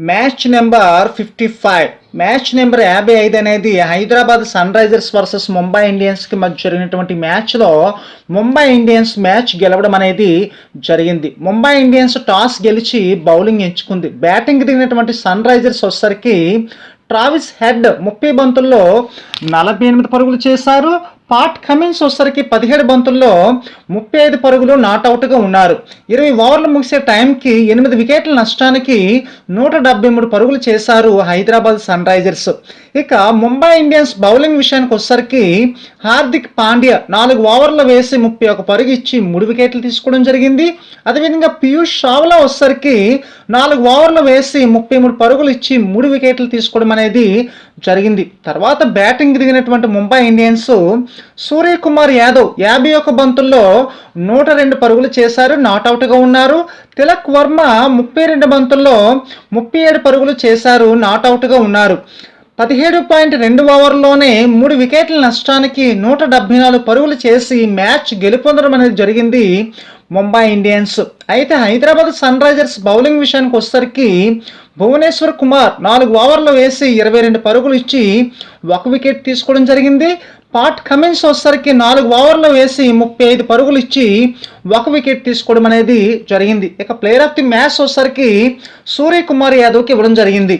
Match number 55 match number 55 అనేది Hyderabad Sunrisers versus Mumbai ఇండియన్స్కి మధ్య జరిగినటువంటి మ్యాచ్లో ముంబై ఇండియన్స్ మ్యాచ్ గెలవడం అనేది జరిగింది. ముంబై ఇండియన్స్ టాస్ గెలిచి బౌలింగ్ ఎంచుకుంది. బ్యాటింగ్ దిగినటువంటి సన్ రైజర్స్ వచ్చేసరికి ట్రావిస్ హెడ్ 30 బంతుల్లో 48 పరుగులు చేశారు. పాట్ కమిన్స్ వచ్చేసరికి 17 బంతుల్లో 35 పరుగులు నాట్అవుట్గా ఉన్నారు. 20 ఓవర్లు ముగిసే టైంకి 8 వికెట్ల నష్టానికి 173 పరుగులు చేశారు హైదరాబాద్ సన్ రైజర్స్. ఇక ముంబై ఇండియన్స్ బౌలింగ్ విషయానికి వచ్చేసరికి హార్దిక్ పాండ్యా 4 ఓవర్లు వేసి 31 పరుగు ఇచ్చి 3 వికెట్లు తీసుకోవడం జరిగింది. అదేవిధంగా పీయూష్ చావ్లా వచ్చేసరికి 4 ఓవర్లు వేసి 33 పరుగులు ఇచ్చి 3 వికెట్లు తీసుకోవడం అనేది జరిగింది. తర్వాత బ్యాటింగ్ దిగినటువంటి ముంబై ఇండియన్స్ సూర్యకుమార్ యాదవ్ 51 బంతుల్లో 102 పరుగులు చేశారు, నాట్అవుట్గా ఉన్నారు. తిలక్ వర్మ 32 బంతుల్లో 37 పరుగులు చేశారు, నాట్అవుట్గా ఉన్నారు. 17.2 ఓవర్లోనే 3 వికెట్ల నష్టానికి 174 పరుగులు చేసి మ్యాచ్ గెలుపొందడం అనేది జరిగింది ముంబై ఇండియన్స్. అయితే హైదరాబాద్ సన్ రైజర్స్ బౌలింగ్ విషయానికి వచ్చేసరికి భువనేశ్వర్ కుమార్ 4 ఓవర్లు వేసి 22 పరుగులు ఇచ్చి 1 వికెట్ తీసుకోవడం జరిగింది. పాట్ కమిన్స్ వచ్చేసరికి 4 ఓవర్లు వేసి 35 పరుగులు ఇచ్చి 1 వికెట్ తీసుకోవడం అనేది జరిగింది. ఇక ప్లేయర్ ఆఫ్ ది మ్యాచ్ వచ్చేసరికి సూర్యకుమార్ యాదవ్కి ఇవ్వడం జరిగింది.